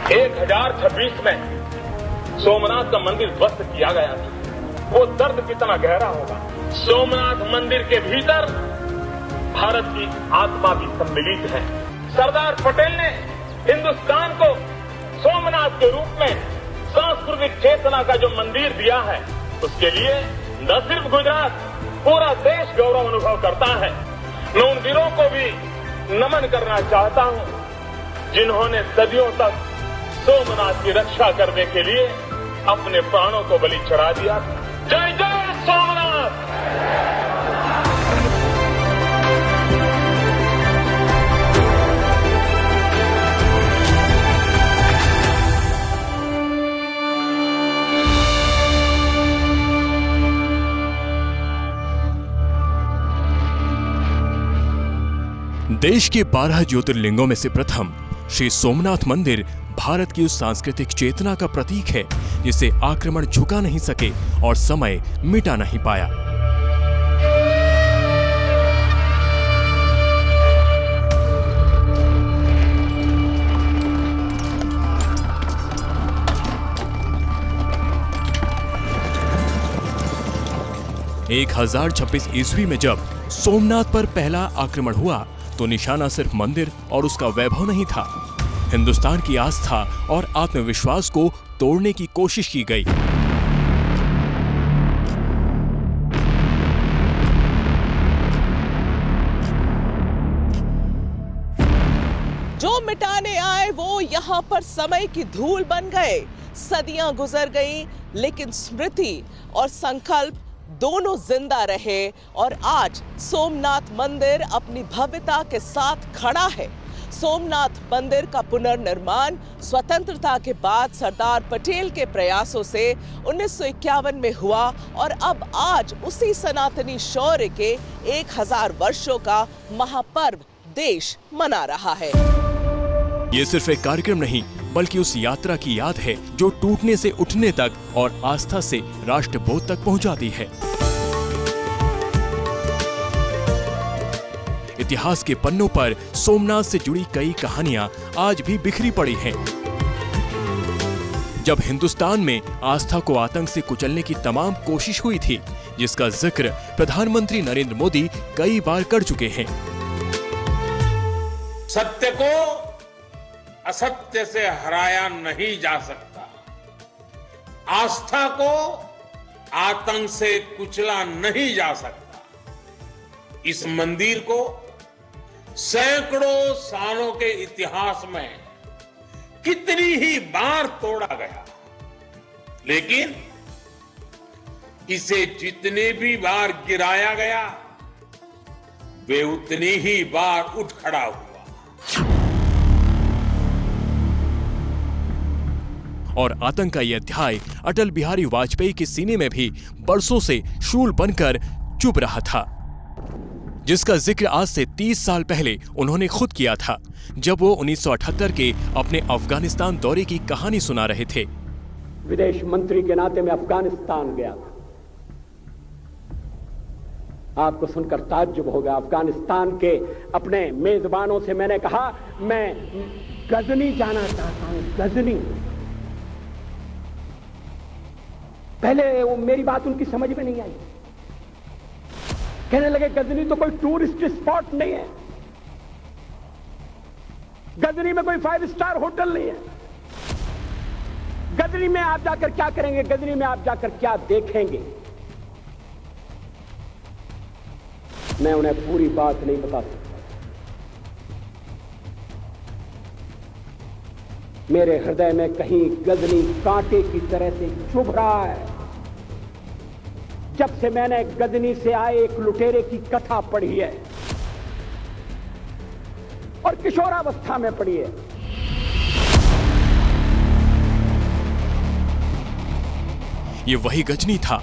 1026 में सोमनाथ का मंदिर ध्वस्त किया गया था। वो दर्द कितना गहरा होगा। सोमनाथ मंदिर के भीतर भारत की आत्मा भी सम्मिलित है। सरदार पटेल ने हिंदुस्तान को सोमनाथ के रूप में सांस्कृतिक चेतना का जो मंदिर दिया है, उसके लिए न सिर्फ गुजरात, पूरा देश गौरव अनुभव करता है। मैं उन वीरों को भी नमन करना चाहता हूं जिन्होंने सदियों तक सोमनाथ की रक्षा करने के लिए अपने प्राणों को बलि चढ़ा दिया। जय जय सोमनाथ। देश के 12 ज्योतिर्लिंगों में से प्रथम श्री सोमनाथ मंदिर भारत की उस सांस्कृतिक चेतना का प्रतीक है जिसे आक्रमण झुका नहीं सके और समय मिटा नहीं पाया। एक 1026 ईस्वी में जब सोमनाथ पर पहला आक्रमण हुआ तो निशाना सिर्फ मंदिर और उसका वैभव नहीं था। हिंदुस्तान की आस्था और आत्मविश्वास को तोड़ने की कोशिश की गई। जो मिटाने आए वो यहाँ पर समय की धूल बन गए। सदियां गुजर गईं, लेकिन स्मृति और संकल्प दोनों जिंदा रहे और आज सोमनाथ मंदिर अपनी भव्यता के साथ खड़ा है। सोमनाथ मंदिर का पुनर्निर्माण स्वतंत्रता के बाद सरदार पटेल के प्रयासों से 1951 में हुआ और अब आज उसी सनातनी शौर्य के 1000 वर्षों का महापर्व देश मना रहा है। ये सिर्फ एक कार्यक्रम नहीं बल्कि उस यात्रा की याद है जो टूटने से उठने तक और आस्था से राष्ट्रबोध तक पहुंचाती है। इतिहास के पन्नों पर सोमनाथ से जुड़ी कई कहानियां आज भी बिखरी पड़ी हैं। जब हिंदुस्तान में आस्था को आतंक से कुचलने की तमाम कोशिश हुई थी, जिसका जिक्र प्रधानमंत्री नरेंद्र मोदी कई बार कर चुके हैं। सत्य को असत्य से हराया नहीं जा सकता, आस्था को आतंक से कुचला नहीं जा सकता। इस मंदिर को सैकड़ों सालों के इतिहास में कितनी ही बार तोड़ा गया, लेकिन इसे जितने भी बार गिराया गया वे उतनी ही बार उठ खड़ा हुआ। और आतंक का यह अध्याय अटल बिहारी वाजपेयी के सीने में भी बरसों से शूल बनकर चुभ रहा था, जिसका जिक्र आज से 30 साल पहले उन्होंने खुद किया था जब वो 1978 के अपने अफगानिस्तान दौरे की कहानी सुना रहे थे। विदेश मंत्री के नाते मैं अफगानिस्तान गया था। आपको सुनकर ताज्जुब होगा। अफगानिस्तान के अपने मेजबानों से मैंने कहा मैं गजनी जाना चाहता हूं, गजनी। पहले वो मेरी बात उनकी समझ में नहीं आई। कहने लगे गजनी तो कोई टूरिस्ट स्पॉट नहीं है, गजनी में कोई 5 स्टार होटल नहीं है, गजनी में आप जाकर क्या करेंगे, गजनी में आप जाकर क्या देखेंगे। मैं उन्हें पूरी बात नहीं बता सकता। मेरे हृदय में कहीं गजनी कांटे की तरह से चुभ रहा है। जब से मैंने गजनी से आए एक लुटेरे की कथा पढ़ी है और किशोरावस्था में पढ़ी है। ये वही गजनी था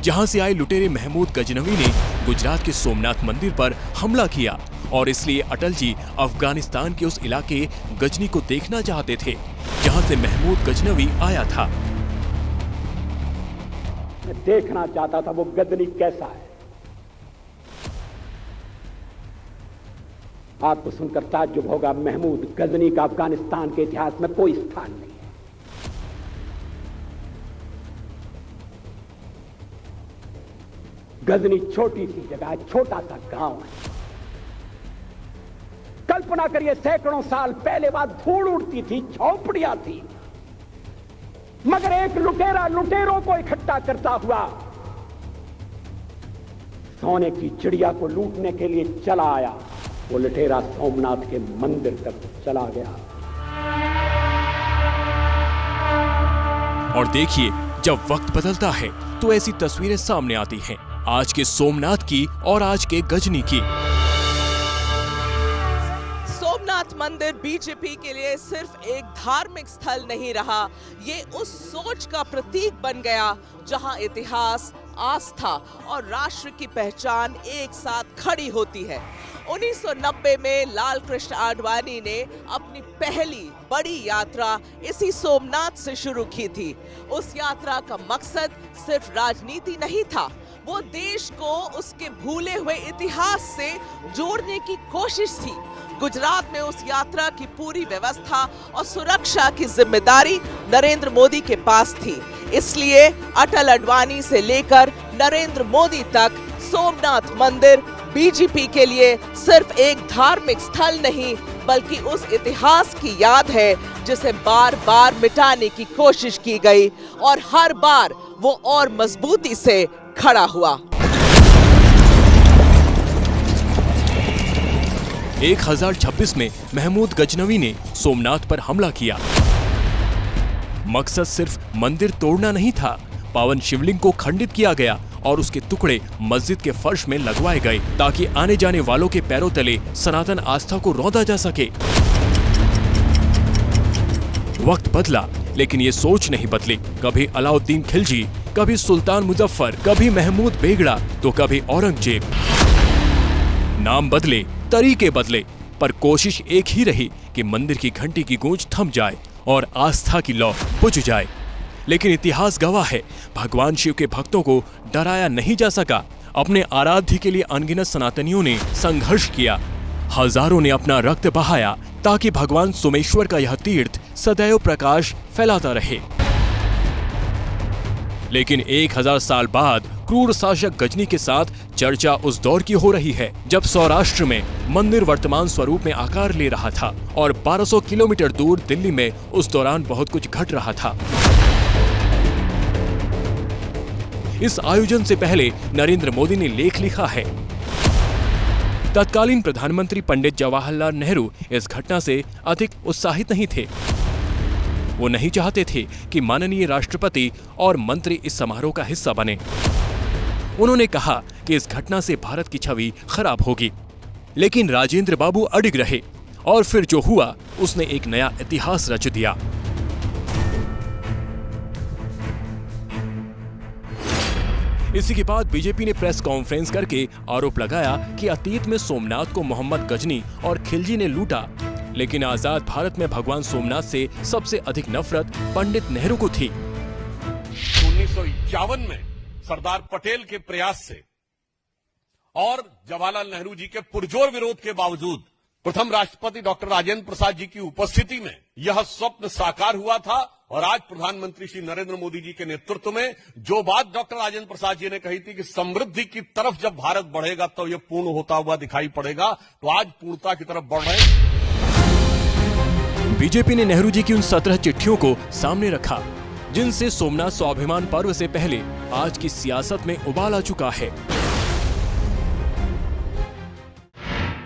जहां से आए लुटेरे महमूद गजनवी ने गुजरात के सोमनाथ मंदिर पर हमला किया और इसलिए अटल जी अफगानिस्तान के उस इलाके गजनी को देखना चाहते थे जहां से महमूद गजनवी आया था। मैं देखना चाहता था वो गजनी कैसा है। आपको सुनकर ताज्जुब होगा, महमूद गजनी का अफगानिस्तान के इतिहास में कोई स्थान नहीं है। गजनी छोटी सी जगह है, छोटा सा गांव है। कल्पना करिए, सैकड़ों साल पहले वहां धूल उड़ती थी, झोपड़ियां थी, मगर एक लुटेरा लुटेरों को इकट्ठा करता हुआ सोने की चिड़िया को लूटने के लिए चला आया। वो लुटेरा सोमनाथ के मंदिर तक चला गया। और देखिए, जब वक्त बदलता है तो ऐसी तस्वीरें सामने आती हैं, आज के सोमनाथ की और आज के गजनी की। सोमनाथ मंदिर बीजेपी के लिए सिर्फ एक धार्मिक स्थल नहीं रहा, ये उस सोच का प्रतीक बन गया जहां इतिहास, आस्था और राष्ट्र की पहचान एक साथ खड़ी होती है। 1990 में लाल कृष्ण आडवाणी ने अपनी पहली बड़ी यात्रा इसी सोमनाथ से शुरू की थी। उस यात्रा का मकसद सिर्फ राजनीति नहीं था, वो देश को उसके भूले हुए इतिहास से जोड़ने की कोशिश थी। गुजरात में उस यात्रा की पूरी व्यवस्था और सुरक्षा की जिम्मेदारी नरेंद्र मोदी के पास थी। इसलिए अटल आडवाणी से लेकर नरेंद्र मोदी तक सोमनाथ मंदिर बीजेपी के लिए सिर्फ एक धार्मिक स्थल नहीं, बल्कि उस इतिहास की याद है जिसे बार बार मिटाने की कोशिश की गई और हर बार वो और मजबूती से खड़ा हुआ। 1026 में महमूद गजनवी ने सोमनाथ पर हमला किया। मकसद सिर्फ मंदिर तोड़ना नहीं था, पावन शिवलिंग को खंडित किया गया और उसके टुकड़े मस्जिद के फर्श में लगवाए गए ताकि आने जाने वालों के पैरों तले सनातन आस्था को रौंदा जा सके। वक्त बदला, लेकिन ये सोच नहीं बदली। कभी अलाउद्दीन खिलजी, कभी सुल्तान मुजफ्फर, कभी महमूद बेगड़ा, तो कभी औरंगजेब। नाम बदले, तरीके बदले, पर कोशिश एक ही रही कि मंदिर की घंटी की गूंज थम जाए और आस्था की लौ बुझ जाए। लेकिन इतिहास गवाह है, भगवान शिव के भक्तों को डराया नहीं जा सका। अपने आराध्य के लिए अनगिनत सनातनियों ने संघर्ष किया, हजारों ने अपना रक्त बहाया ताकि भगवान सोमेश्वर का यह तीर्थ सदैव प्रकाश फैलाता रहे। लेकिन 1000 साल बाद क्रूर शासक गजनी के साथ चर्चा उस दौर की हो रही है जब सौराष्ट्र में मंदिर वर्तमान स्वरूप में आकार ले रहा था और 1200 किलोमीटर दूर दिल्ली में उस दौरान बहुत कुछ घट रहा था। इस आयोजन से पहले नरेंद्र मोदी ने लेख लिखा है। तत्कालीन प्रधानमंत्री पंडित जवाहरलाल नेहरू इस घटना से अधिक उत्साहित नहीं थे। वो नहीं चाहते थे कि माननीय राष्ट्रपति और मंत्री इस समारोह का हिस्सा बने। उन्होंने कहा कि इस घटना से भारत की छवि खराब होगी, लेकिन राजेंद्र बाबू अडिग रहे और फिर जो हुआ उसने एक नया इतिहास रच दिया। इसी के बाद बीजेपी ने प्रेस कॉन्फ्रेंस करके आरोप लगाया कि अतीत में सोमनाथ को मोहम्मद गजनी और खिलजी ने लूटा, लेकिन आजाद भारत में भगवान सोमनाथ से सबसे अधिक नफरत पंडित नेहरू को थी। 1951 में सरदार पटेल के प्रयास से और जवाहरलाल नेहरू जी के पुरजोर विरोध के बावजूद प्रथम राष्ट्रपति डॉक्टर राजेंद्र प्रसाद जी की उपस्थिति में यह स्वप्न साकार हुआ था और आज प्रधानमंत्री श्री नरेंद्र मोदी जी के नेतृत्व में जो बात डॉक्टर राजेंद्र प्रसाद जी ने कही थी कि समृद्धि की तरफ जब भारत बढ़ेगा तो यह पूर्ण होता हुआ दिखाई पड़ेगा, तो आज पूर्णता की तरफ बढ़ रहे हैं। बीजेपी ने नेहरू जी की उन 17 चिट्ठियों को सामने रखा जिनसे सोमनाथ स्वाभिमान पर्व से पहले आज की सियासत में उबाल आ चुका है।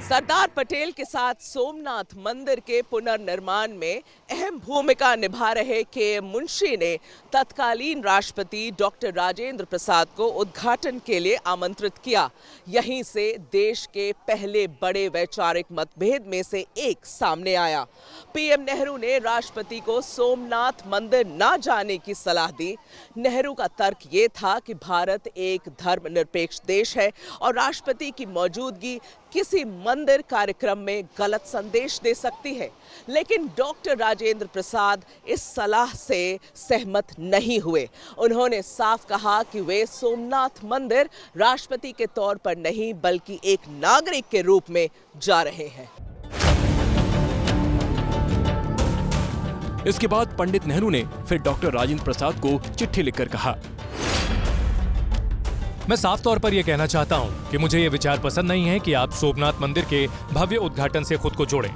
सरदार पटेल के साथ सोमनाथ मंदिर के पुनर्निर्माण में अहम भूमिका निभा रहे के मुंशी ने तत्कालीन राष्ट्रपति डॉक्टर राजेंद्र प्रसाद को उद्घाटन के लिए आमंत्रित किया। यहीं से देश के पहले बड़े वैचारिक मतभेद में से एक सामने आया। पीएम नेहरू ने राष्ट्रपति को सोमनाथ मंदिर न जाने की सलाह दी। नेहरू का तर्क ये था कि भारत एक धर्मनिरपेक्ष देश है और राष्ट्रपति की मौजूदगी किसी मंदिर कार्यक्रम में गलत संदेश दे सकती है, लेकिन डॉक्टर राजेंद्र प्रसाद इस सलाह से सहमत नहीं हुए। उन्होंने साफ कहा कि वे सोमनाथ मंदिर राष्ट्रपति के तौर पर नहीं बल्कि एक नागरिक के रूप में जा रहे हैं। इसके बाद पंडित नेहरू ने फिर डॉक्टर राजेंद्र प्रसाद को चिट्ठी लिखकर कहा, मैं साफ तौर पर यह कहना चाहता हूं कि मुझे यह विचार पसंद नहीं है कि आप सोमनाथ मंदिर के भव्य उद्घाटन से खुद को जोड़ें।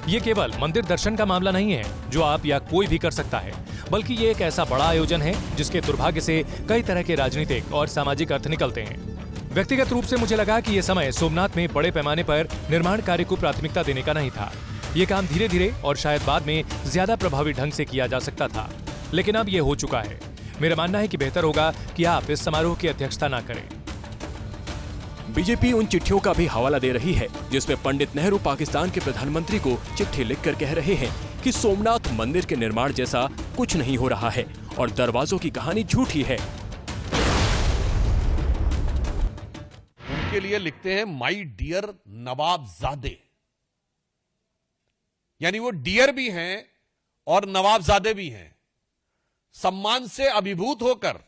ये केवल मंदिर दर्शन का मामला नहीं है जो आप या कोई भी कर सकता है, बल्कि ये एक ऐसा बड़ा आयोजन है जिसके दुर्भाग्य से कई तरह के राजनीतिक और सामाजिक अर्थ निकलते हैं। व्यक्तिगत रूप से मुझे लगा कि यह समय सोमनाथ में बड़े पैमाने पर निर्माण कार्य को प्राथमिकता देने का नहीं था। ये काम धीरे धीरे और शायद बाद में ज्यादा प्रभावी ढंग से किया जा सकता था, लेकिन अब ये हो चुका है। मेरा मानना है कि बेहतर होगा कि आप इस समारोह की अध्यक्षता ना करें। बीजेपी उन चिट्ठियों का भी हवाला दे रही है जिसमें पंडित नेहरू पाकिस्तान के प्रधानमंत्री को चिट्ठी लिखकर कह रहे हैं कि सोमनाथ मंदिर के निर्माण जैसा कुछ नहीं हो रहा है और दरवाजों की कहानी झूठी है। उनके लिए लिखते हैं माई डियर नवाबजादे, यानी वो डियर भी हैं और नवाबजादे भी हैं। सम्मान से अभिभूत होकर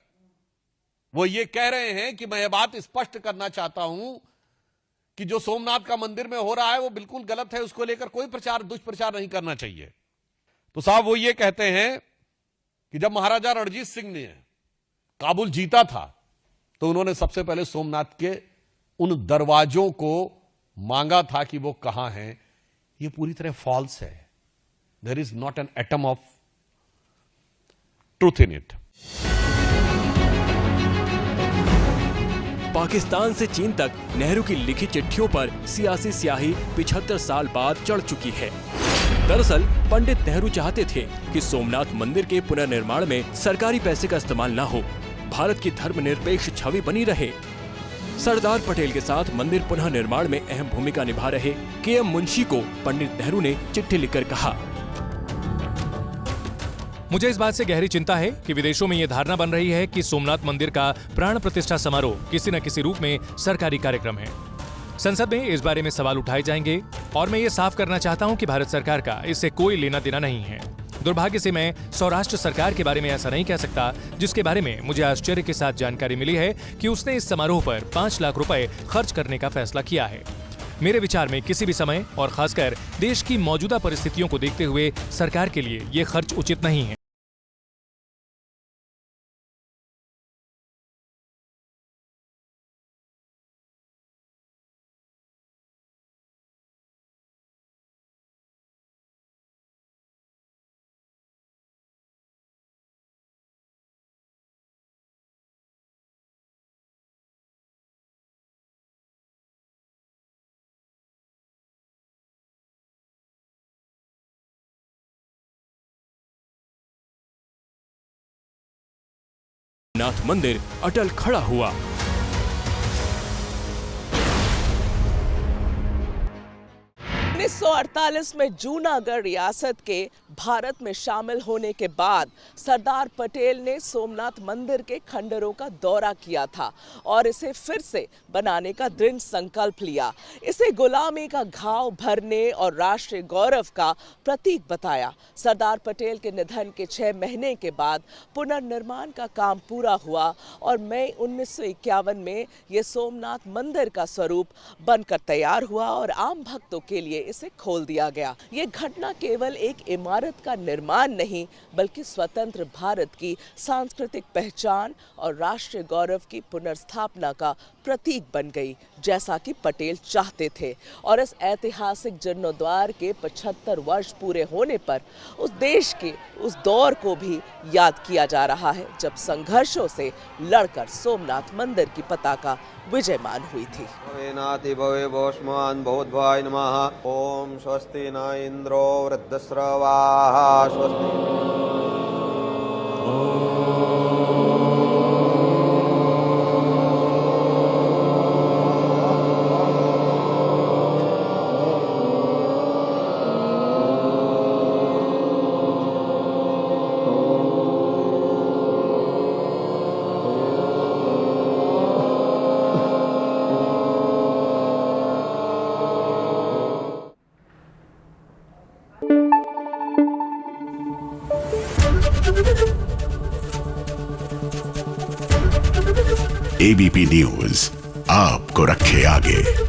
वो ये कह रहे हैं कि मैं ये बात स्पष्ट करना चाहता हूं कि जो सोमनाथ का मंदिर में हो रहा है वो बिल्कुल गलत है, उसको लेकर कोई प्रचार दुष्प्रचार नहीं करना चाहिए। तो साहब वो ये कहते हैं कि जब महाराजा रणजीत सिंह ने काबुल जीता था तो उन्होंने सबसे पहले सोमनाथ के उन दरवाजों को मांगा था कि वो कहां हैं। ये पूरी तरह फॉल्स है। There is not an atom of truth in it. Pakistan से चीन तक नेहरू की लिखी चिट्ठियों पर सियासी स्याही 75 साल बाद चढ़ चुकी है। दरअसल पंडित नेहरू चाहते थे कि सोमनाथ मंदिर के पुनर्निर्माण में सरकारी पैसे का इस्तेमाल न हो, भारत की धर्मनिरपेक्ष छवि बनी रहे। सरदार पटेल के साथ मंदिर पुनः निर्माण में अहम भूमिका निभा रहे के.एम. मुंशी को पंडित नेहरू ने चिट्ठी लिखकर कहा, मुझे इस बात से गहरी चिंता है कि विदेशों में यह धारणा बन रही है कि सोमनाथ मंदिर का प्राण प्रतिष्ठा समारोह किसी न किसी रूप में सरकारी कार्यक्रम है। संसद में इस बारे में सवाल उठाए जाएंगे और मैं ये साफ करना चाहता हूं कि भारत सरकार का इससे कोई लेना देना नहीं है। दुर्भाग्य से मैं सौराष्ट्र सरकार के बारे में ऐसा नहीं कह सकता, जिसके बारे में मुझे आश्चर्य के साथ जानकारी मिली है कि उसने इस समारोह पर 5 लाख रुपए खर्च करने का फैसला किया है। मेरे विचार में किसी भी समय और खासकर देश की मौजूदा परिस्थितियों को देखते हुए सरकार के लिए ये खर्च उचित नहीं है। नाथ मंदिर अटल खड़ा हुआ। 1948 में जूनागढ़ रियासत के भारत में शामिल होने के बाद सरदार पटेल ने सोमनाथ मंदिर के खंडरों का दौरा किया था और इसे फिर से बनाने का दृढ़ संकल्प लिया। इसे गुलामी का घाव भरने और राष्ट्रीय गौरव का प्रतीक बताया। सरदार पटेल के निधन के 6 महीने के बाद पुनर्निर्माण का काम पूरा हुआ और मई 1951 में यह सोमनाथ मंदिर का स्वरूप बनकर तैयार हुआ और आम भक्तों के लिए इसे खोल दिया गया। ये घटना केवल एक इमारत का निर्माण नहीं बल्कि स्वतंत्र भारत की सांस्कृतिक पहचान और राष्ट्रीय गौरव की पुनर्स्थापना का प्रतीक बन गई, जैसा कि पटेल चाहते थे। और इस ऐतिहासिक जीर्णोद्वार के 75 वर्ष पूरे होने पर उस देश के उस दौर को भी याद किया जा रहा है जब संघर्षों से लड़कर सोमनाथ मंदिर की पताका विजयमान हुई थी। ओम स्वस्ति न इंद्रो वृद्धस्रवाः स्वस्ति। एबीपी न्यूज आपको रखे आगे।